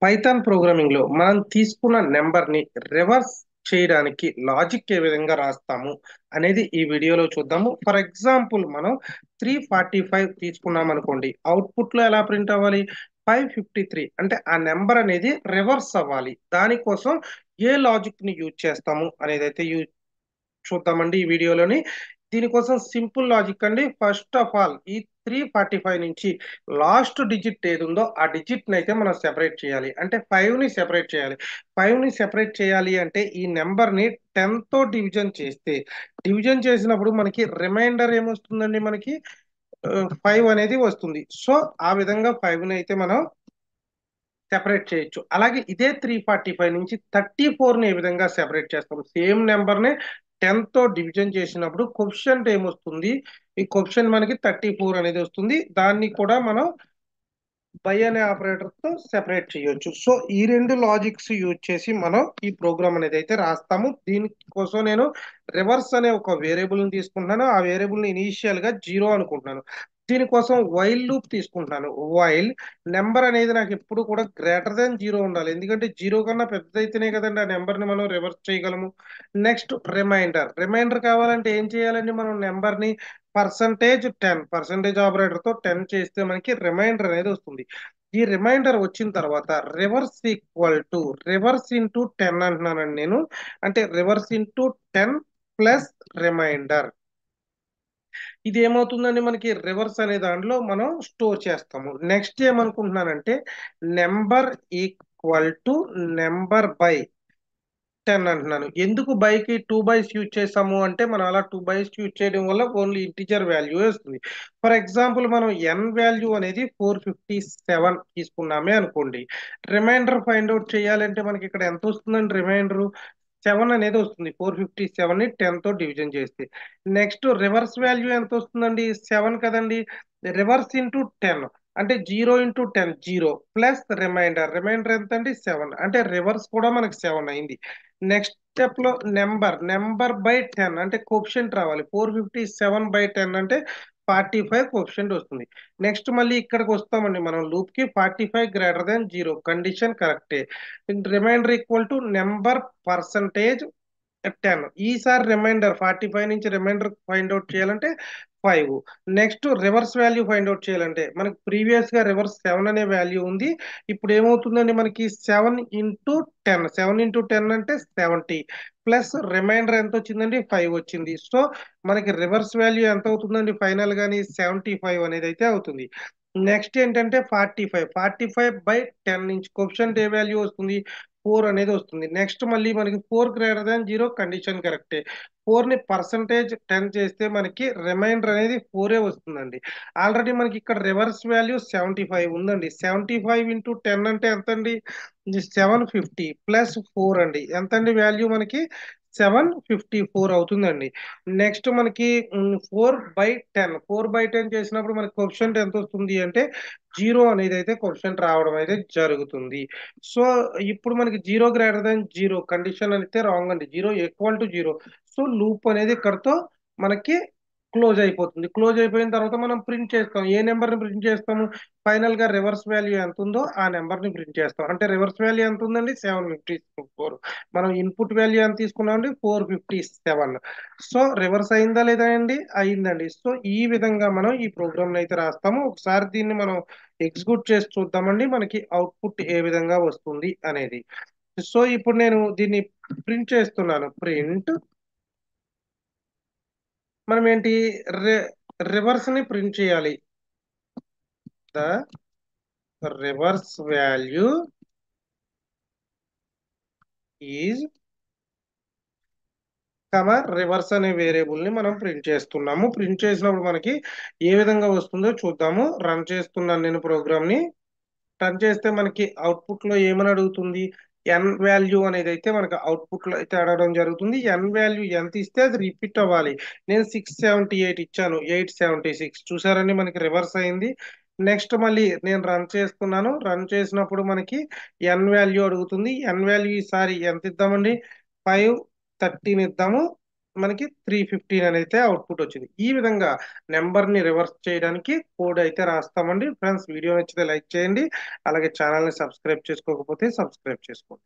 Python programming లో మనం తీసుకున్న నెంబర్ ని రివర్స్ చేయడానికి లాజిక్ ఏ విధంగా రాస్తాము అనేది ఈ వీడియోలో చూద్దాము. ఫర్ ఎగ్జాంపుల్ మనం 345 తీసుకున్నాం అనుకోండి, అవుట్పుట్ లో ఎలా ప్రింట్ అవ్వాలి? 553. అంటే ఆ నెంబర్ అనేది రివర్స్ అవ్వాలి. దానికోసం ఏ లాజిక్ ని యూజ్ చేస్తాము అనేది అయితే చూద్దామండి ఈ వీడియోలోని. దీనికోసం సింపుల్ లాజిక్ అండి. ఫస్ట్ ఆఫ్ ఆల్ ఈ 345 నుంచి లాస్ట్ డిజిట్ ఏది ఉందో ఆ డిజిట్ ని అయితే మనం సెపరేట్ చేయాలి. అంటే 5 ని సెపరేట్ చేయాలి. 5 ని సెపరేట్ చేయాలి అంటే ఈ నెంబర్ ని 10 తో డివిజన్ చేస్తే, డివిజన్ చేసినప్పుడు మనకి రిమైండర్ ఏమొస్తుందండి? మనకి 5 అనేది వస్తుంది. సో ఆ విధంగా 5 ని అయితే మనం సెపరేట్ చేయొచ్చు. అలాగే ఇదే 345 నుంచి 34 ని ఏ విధంగా సెపరేట్ చేస్తాం? సేమ్ నెంబర్ ని 10 తో డివిజన్ చేసినప్పుడు కోఎఫిషియంట్ ఏమొస్తుంది? ఈ కోఎఫిషియంట్ మనకి 34 అనేది వస్తుంది. దాన్ని కూడా మనం బై అనే ఆపరేటర్ తో సెపరేట్ చేయొచ్చు. సో ఈ రెండు లాజిక్స్ యూజ్ చేసి మనం ఈ ప్రోగ్రామ్ అనేది అయితే రాస్తాము. దీనికోసం నేను రివర్స్ అనే ఒక వేరియబుల్ ని తీసుకుంటున్నాను. ఆ వేరియబుల్ ని ఇనీషియల్ గా 0 అనుకుంటున్నాను. దీనికోసం వైల్ లూప్ తీసుకుంటున్నాను. వైల్ నెంబర్ అనేది నాకు ఎప్పుడు కూడా గ్రేటర్ దాన్ 0 ఉండాలి. ఎందుకంటే 0 కన్నా పెద్దదైతేనే కదండి ఆ నెంబర్ ని మనం రివర్స్ చేయగలము. Next reminder. రిమైండర్ కావాలంటే ఏం చేయాలండి? మనం నెంబర్ ని పర్సంటేజ్ ఆపరేటర్ తో 10 చేస్తే మనకి రిమైండర్ అనేది వస్తుంది. ఈ రిమైండర్ వచ్చిన తర్వాత reverse equal to reverse into 10 అంటున్నానండి నేను. అంటే రివర్స్ ఇంటూ 10 ప్లస్ రిమైండర్. ఇది ఏమవుతుందండి? మనకి రివర్స్ అనే దాంట్లో మనం స్టోర్ చేస్తాము. నెక్స్ట్ ఏమనుకుంటున్నానంటే number equal to number by 10 అంటున్నాను. ఎందుకు బైకి 2 బైస్ యూజ్ చేసాము అంటే, మనం అలా 2 బైస్ యూజ్ చేయడం వల్ల ఓన్లీ ఇంటిజర్ వాల్యూ వస్తుంది. ఫర్ ఎగ్జాంపుల్ మనం ఎన్ వాల్యూ అనేది 457 తీసుకున్నామే అనుకోండి. రిమైండర్ ఫైండ్ అవుట్ చేయాలంటే మనకి ఇక్కడ ఎంత వస్తుందండి? రిమైండర్ 7 అనేది వస్తుంది. 457 ని 10 తో డివిజన్ చేస్తే. నెక్స్ట్ రివర్స్ వాల్యూ ఎంత వస్తుందండి? 7 కదండి. రివర్స్ ఇంటూ 10 అంటే 0 ఇంటూ 10 0 ప్లస్ రిమైండర్. రిమైండర్ ఎంత అండి? 7. అంటే రివర్స్ కూడా మనకి 7 అయింది. నెక్స్ట్ స్టెప్ లో నెంబర్ బై 10 అంటే కోఎఫిషియంట్ రావాలి. 457 బై 10 అంటే 45 కోఎఫిషియంట్ వస్తుంది. నెక్స్ట్ మళ్ళీ ఇక్కడికి వస్తామండి మనం లూప్ కి. 45 గ్రేటర్ దాన్ 0 కండిషన్ కరెక్టే. Remainder equal to number percentage 10. ఈసారి రిమైండర్ 45 నుంచి రిమైండర్ ఫైండ్ అవుట్ చేయాలంటే 5. Next reverse value find out చేయాలంటే మనకి ప్రీవియస్ గా రివర్స్ 7 అనే వాల్యూ ఉంది. ఇప్పుడు ఏమవుతుందండి? మనకి 7 ఇంటూ 10. 7 ఇంటూ 10 అంటే 70 ప్లస్ రిమైండర్ ఎంత వచ్చిందండి? 5 వచ్చింది. సో మనకి రివర్స్ వాల్యూ ఎంత అవుతుందండి? ఫైనల్ గాని 75 అనేది అయితే అవుతుంది. నెక్స్ట్ ఏంటంటే 45 బై 10 నుంచి కోఎఫిషియంట్ ఏ వాల్యూ వస్తుంది? 4 అనేది వస్తుంది. నెక్స్ట్ మళ్ళీ మనకి 4 గ్రేటర్ దాన్ 0 కండిషన్ కరెక్టే. 4 ని పర్సంటేజ్ 10 చేస్తే మనకి రిమైండర్ అనేది 4 వస్తుందండి. ఆల్రెడీ మనకి ఇక్కడ రివర్స్ వాల్యూ 75 ఉందండి. 75 ఇంటూ 10 అంటే ఎంత అండి? 750 ప్లస్ 4 అండి. ఎంత అండి వాల్యూ మనకి? 754 అవుతుందండి. నెక్స్ట్ మనకి 4/10 చేసినప్పుడు మనకి కోఎఫిషియంట్ ఎంత వస్తుంది అంటే 0 అనేది అయితే కోఎఫిషియంట్ రావడం అయితే జరుగుతుంది. సో ఇప్పుడు మనకి 0 గ్రేటర్ దాన్ 0 కండిషన్ అయితే రాంగ్ అండి. 0 ఈక్వల్ టు 0. సో లూప్ అనేది ఇక్కడతో మనకి క్లోజ్ అయిపోతుంది. క్లోజ్ అయిపోయిన తర్వాత మనం ప్రింట్ చేస్తాం. ఏ నెంబర్ ని ప్రింట్ చేస్తాము? ఫైనల్ గా రివర్స్ వాల్యూ ఎంత ఉందో ఆ నెంబర్ ని ప్రింట్ చేస్తాం. అంటే రివర్స్ వాల్యూ ఎంత ఉందండి? 754. మనం ఇన్పుట్ వాల్యూ ఎంత తీసుకున్నామండి? 457. సో రివర్స్ అయిందా లేదా అండి? అయిందండి. సో ఈ విధంగా మనం ఈ ప్రోగ్రామ్ అయితే రాస్తాము. ఒకసారి దీన్ని మనం ఎగ్జిక్యూట్ చేసి చూద్దామండి, మనకి అవుట్పుట్ ఏ విధంగా వస్తుంది అనేది. సో ఇప్పుడు నేను దీన్ని ప్రింట్ చేస్తున్నాను. ప్రింట్ మనం ఏంటి? రివర్స్ ని ప్రింట్ చేయాలి. The reverse value is reverse అనే వేరియబుల్ ని మనం ప్రింట్ చేస్తున్నాము. ప్రింట్ చేసినప్పుడు మనకి ఏ విధంగా వస్తుందో చూద్దాము. రన్ చేస్తున్నాను నేను ప్రోగ్రామ్ ని. రన్ చేస్తే మనకి అవుట్పుట్ లో ఏమని అడుగుతుంది? ఎన్ వాల్యూ అనేది అయితే మనకి అవుట్పుట్ లో అయితే అడగడం జరుగుతుంది. ఎన్ వాల్యూ ఎంత ఇస్తే అది రిపీట్ అవ్వాలి. నేను 678 ఇచ్చాను. 876 చూసారండి, మనకి రివర్స్ అయింది. నెక్స్ట్ మళ్ళీ నేను రన్ చేస్తున్నాను. రన్ చేసినప్పుడు మనకి ఎన్ వాల్యూ అడుగుతుంది. ఎన్ వాల్యూ ఈసారి ఎంత ఇద్దామండి? 513 ఇద్దాము. మనకి 315 అని అయితే అవుట్పుట్ వచ్చింది. ఈ విధంగా నెంబర్ని రివర్స్ చేయడానికి కోడ్ అయితే రాస్తామండి. ఫ్రెండ్స్ వీడియో నచ్చితే లైక్ చేయండి. అలాగే ఛానల్ని సబ్స్క్రైబ్ చేసుకోకపోతే సబ్స్క్రైబ్ చేసుకోండి.